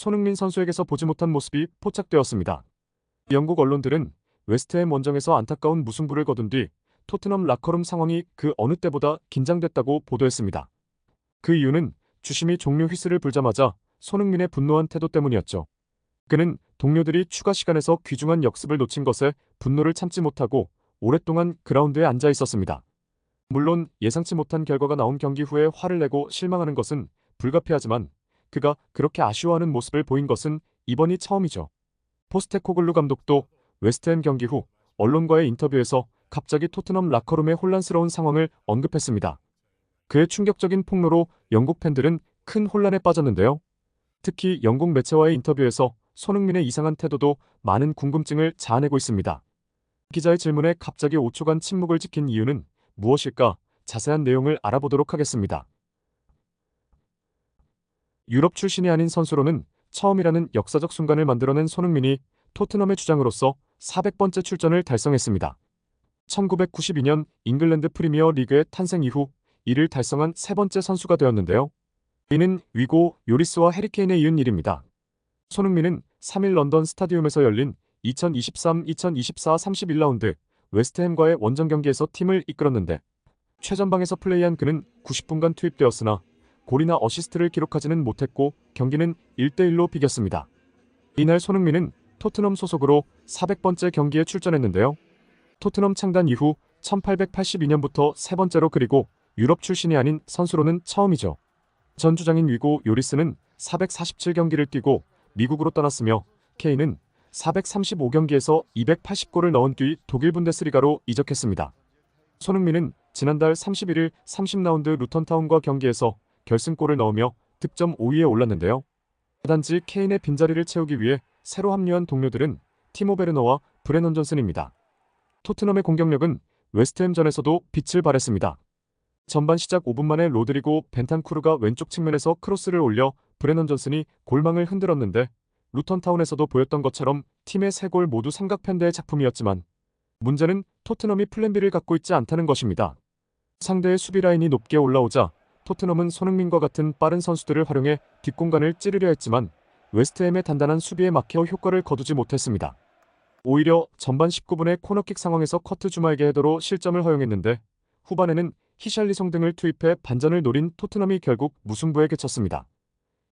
손흥민 선수에게서 보지 못한 모습이 포착되었습니다. 영국 언론들은 웨스트햄 원정에서 안타까운 무승부를 거둔 뒤 토트넘 라커룸 상황이 그 어느 때보다 긴장됐다고 보도했습니다. 그 이유는 주심이 종료 휘슬을 불자마자 손흥민의 분노한 태도 때문이었죠. 그는 동료들이 추가 시간에서 귀중한 역습을 놓친 것에 분노를 참지 못하고 오랫동안 그라운드에 앉아 있었습니다. 물론 예상치 못한 결과가 나온 경기 후에 화를 내고 실망하는 것은 불가피하지만 그가 그렇게 아쉬워하는 모습을 보인 것은 이번이 처음이죠. 포스테코글루 감독도 웨스트햄 경기 후 언론과의 인터뷰에서 갑자기 토트넘 라커룸의 혼란스러운 상황을 언급했습니다. 그의 충격적인 폭로로 영국 팬들은 큰 혼란에 빠졌는데요. 특히 영국 매체와의 인터뷰에서 손흥민의 이상한 태도도 많은 궁금증을 자아내고 있습니다. 기자의 질문에 갑자기 5초간 침묵을 지킨 이유는 무엇일까? 자세한 내용을 알아보도록 하겠습니다. 유럽 출신이 아닌 선수로는 처음이라는 역사적 순간을 만들어낸 손흥민이 토트넘의 주장으로서 400번째 출전을 달성했습니다. 1992년 잉글랜드 프리미어 리그의 탄생 이후 이를 달성한 세 번째 선수가 되었는데요. 이는 위고, 요리스와 해리케인에 이은 일입니다. 손흥민은 3일 런던 스타디움에서 열린 2023-2024 31라운드 웨스트햄과의 원정 경기에서 팀을 이끌었는데 최전방에서 플레이한 그는 90분간 투입되었으나 골이나 어시스트를 기록하지는 못했고 경기는 1대1로 비겼습니다. 이날 손흥민은 토트넘 소속으로 400번째 경기에 출전했는데요. 토트넘 창단 이후 1882년부터 세 번째로 그리고 유럽 출신이 아닌 선수로는 처음이죠. 전 주장인 위고 요리스는 447경기를 뛰고 미국으로 떠났으며 케인은 435경기에서 280골을 넣은 뒤 독일 분데스리가로 이적했습니다. 손흥민은 지난달 31일 30라운드 루턴타운과 경기에서 결승골을 넣으며 득점 5위에 올랐는데요. 단지 케인의 빈자리를 채우기 위해 새로 합류한 동료들은 티모 베르너와 브레넌 존슨입니다. 토트넘의 공격력은 웨스트햄전에서도 빛을 발했습니다. 전반 시작 5분 만에 로드리고 벤탄쿠르가 왼쪽 측면에서 크로스를 올려 브레넌 존슨이 골망을 흔들었는데 루턴타운에서도 보였던 것처럼 팀의 3골 모두 삼각편대의 작품이었지만 문제는 토트넘이 플랜 B를 갖고 있지 않다는 것입니다. 상대의 수비 라인이 높게 올라오자 토트넘은 손흥민과 같은 빠른 선수들을 활용해 뒷공간을 찌르려 했지만 웨스트햄의 단단한 수비에 막혀 효과를 거두지 못했습니다. 오히려 전반 19분의 코너킥 상황에서 커트 주마에게 헤더로 실점을 허용했는데 후반에는 히샬리송 등을 투입해 반전을 노린 토트넘이 결국 무승부에 그쳤습니다.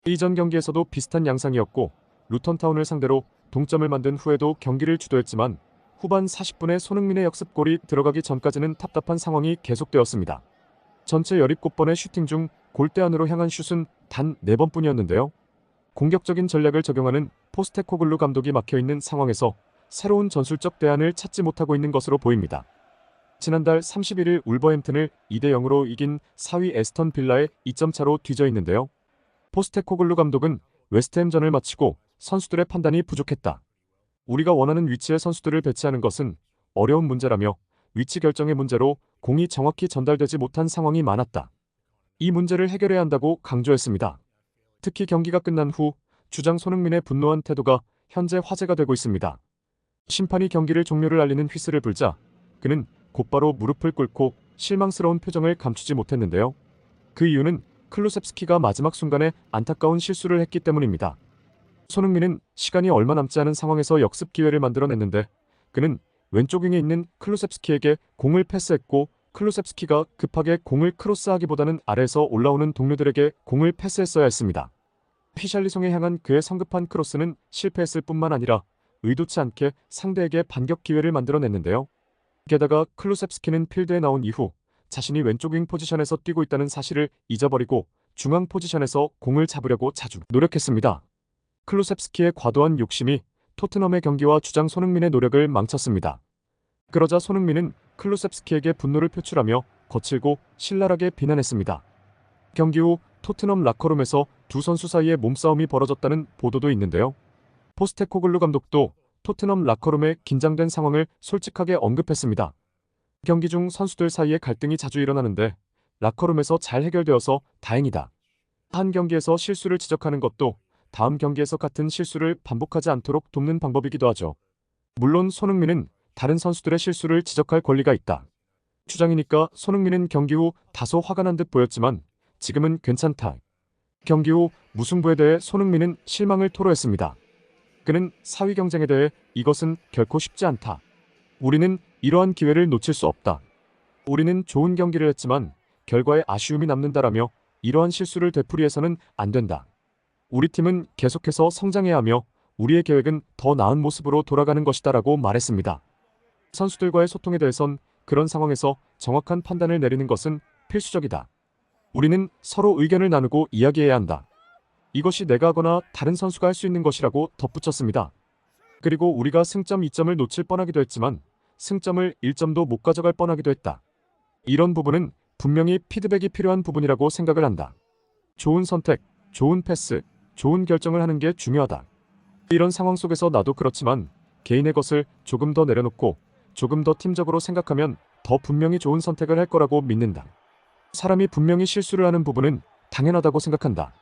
이전 경기에서도 비슷한 양상이었고 루턴타운을 상대로 동점을 만든 후에도 경기를 주도했지만 후반 40분에 손흥민의 역습골이 들어가기 전까지는 답답한 상황이 계속되었습니다. 전체 17번의 슈팅 중 골대 안으로 향한 슛은 단 4번뿐이었는데요. 공격적인 전략을 적용하는 포스테코글루 감독이 막혀있는 상황에서 새로운 전술적 대안을 찾지 못하고 있는 것으로 보입니다. 지난달 31일 울버햄튼을 2대0으로 이긴 4위 에스턴 빌라에 2점 차로 뒤져 있는데요. 포스테코글루 감독은 웨스트햄전을 마치고 선수들의 판단이 부족했다. 우리가 원하는 위치에 선수들을 배치하는 것은 어려운 문제라며 위치 결정의 문제로 공이 정확히 전달되지 못한 상황이 많았다. 이 문제를 해결해야 한다고 강조했습니다. 특히 경기가 끝난 후 주장 손흥민의 분노한 태도가 현재 화제가 되고 있습니다. 심판이 경기를 종료를 알리는 휘슬을 불자 그는 곧바로 무릎을 꿇고 실망스러운 표정을 감추지 못했는데요. 그 이유는 클루셉스키가 마지막 순간에 안타까운 실수를 했기 때문입니다. 손흥민은 시간이 얼마 남지 않은 상황에서 역습 기회를 만들어냈는데 그는 왼쪽 윙에 있는 클루셉스키에게 공을 패스했고 클루셉스키가 급하게 공을 크로스하기보다는 아래에서 올라오는 동료들에게 공을 패스했어야 했습니다. 히샬리송에 향한 그의 성급한 크로스는 실패했을 뿐만 아니라 의도치 않게 상대에게 반격 기회를 만들어냈는데요. 게다가 클루셉스키는 필드에 나온 이후 자신이 왼쪽 윙 포지션에서 뛰고 있다는 사실을 잊어버리고 중앙 포지션에서 공을 잡으려고 자주 노력했습니다. 클루셉스키의 과도한 욕심이 토트넘의 경기와 주장 손흥민의 노력을 망쳤습니다. 그러자 손흥민은 클루셉스키에게 분노를 표출하며 거칠고 신랄하게 비난했습니다. 경기 후 토트넘 라커룸에서 두 선수 사이에 몸싸움이 벌어졌다는 보도도 있는데요. 포스테코글루 감독도 토트넘 라커룸의 긴장된 상황을 솔직하게 언급했습니다. 경기 중 선수들 사이에 갈등이 자주 일어나는데 라커룸에서 잘 해결되어서 다행이다. 한 경기에서 실수를 지적하는 것도 다음 경기에서 같은 실수를 반복하지 않도록 돕는 방법이기도 하죠. 물론 손흥민은 다른 선수들의 실수를 지적할 권리가 있다. 주장이니까 손흥민은 경기 후 다소 화가 난 듯 보였지만 지금은 괜찮다. 경기 후 무승부에 대해 손흥민은 실망을 토로했습니다. 그는 사위 경쟁에 대해 이것은 결코 쉽지 않다. 우리는 이러한 기회를 놓칠 수 없다. 우리는 좋은 경기를 했지만 결과에 아쉬움이 남는다라며 이러한 실수를 되풀이해서는 안 된다. 우리 팀은 계속해서 성장해야 하며 우리의 계획은 더 나은 모습으로 돌아가는 것이다라고 말했습니다. 선수들과의 소통에 대해선 그런 상황에서 정확한 판단을 내리는 것은 필수적이다. 우리는 서로 의견을 나누고 이야기해야 한다. 이것이 내가 하거나 다른 선수가 할 수 있는 것이라고 덧붙였습니다. 그리고 우리가 승점 2점을 놓칠 뻔하기도 했지만 승점을 1점도 못 가져갈 뻔하기도 했다. 이런 부분은 분명히 피드백이 필요한 부분이라고 생각을 한다. 좋은 선택, 좋은 패스, 좋은 결정을 하는 게 중요하다. 이런 상황 속에서 나도 그렇지만 개인의 것을 조금 더 내려놓고 조금 더 팀적으로 생각하면 더 분명히 좋은 선택을 할 거라고 믿는다. 사람이 분명히 실수를 하는 부분은 당연하다고 생각한다.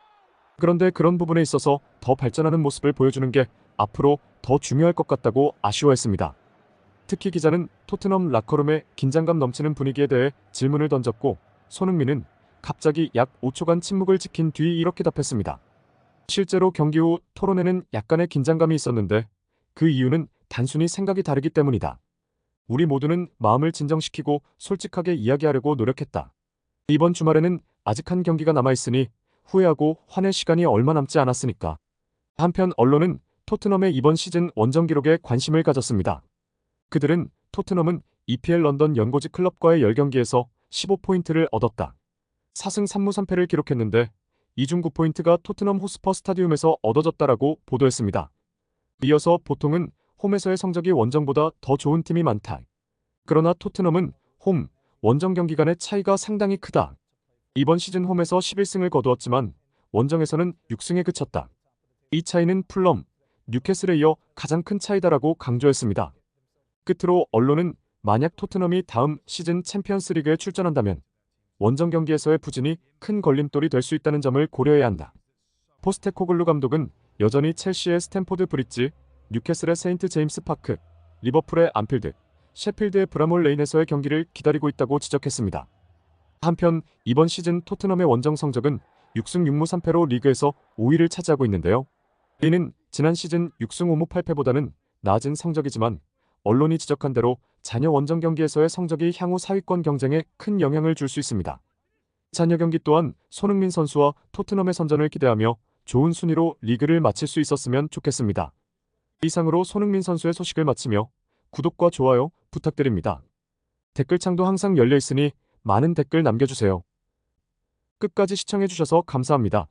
그런데 그런 부분에 있어서 더 발전하는 모습을 보여주는 게 앞으로 더 중요할 것 같다고 아쉬워했습니다. 특히 기자는 토트넘 라커룸의 긴장감 넘치는 분위기에 대해 질문을 던졌고 손흥민은 갑자기 약 5초간 침묵을 지킨 뒤 이렇게 답했습니다. 실제로 경기 후 토론회는 약간의 긴장감이 있었는데 그 이유는 단순히 생각이 다르기 때문이다. 우리 모두는 마음을 진정시키고 솔직하게 이야기하려고 노력했다. 이번 주말에는 아직 한 경기가 남아있으니 후회하고 화낼 시간이 얼마 남지 않았으니까. 한편 언론은 토트넘의 이번 시즌 원정 기록에 관심을 가졌습니다. 그들은 토트넘은 EPL 런던 연고지 클럽과의 10경기에서 15포인트를 얻었다. 4승 3무 3패를 기록했는데 이 중 9포인트가 토트넘 호스퍼 스타디움에서 얻어졌다라고 보도했습니다. 이어서 보통은 홈에서의 성적이 원정보다 더 좋은 팀이 많다. 그러나 토트넘은 홈, 원정 경기 간의 차이가 상당히 크다. 이번 시즌 홈에서 11승을 거두었지만 원정에서는 6승에 그쳤다. 이 차이는 풀럼, 뉴캐슬에 이어 가장 큰 차이다라고 강조했습니다. 끝으로 언론은 만약 토트넘이 다음 시즌 챔피언스 리그에 출전한다면 원정 경기에서의 부진이 큰 걸림돌이 될 수 있다는 점을 고려해야 한다. 포스테코글루 감독은 여전히 첼시의 스탠포드 브릿지, 뉴캐슬의 세인트 제임스 파크, 리버풀의 안필드, 셰필드의 브라몰 레인에서의 경기를 기다리고 있다고 지적했습니다. 한편 이번 시즌 토트넘의 원정 성적은 6승 6무 3패로 리그에서 5위를 차지하고 있는데요. 이는 지난 시즌 6승 5무 8패보다는 낮은 성적이지만 언론이 지적한 대로 잔여 원정 경기에서의 성적이 향후 4위권 경쟁에 큰 영향을 줄 수 있습니다. 잔여 경기 또한 손흥민 선수와 토트넘의 선전을 기대하며 좋은 순위로 리그를 마칠 수 있었으면 좋겠습니다. 이상으로 손흥민 선수의 소식을 마치며 구독과 좋아요 부탁드립니다. 댓글창도 항상 열려 있으니 많은 댓글 남겨주세요. 끝까지 시청해주셔서 감사합니다.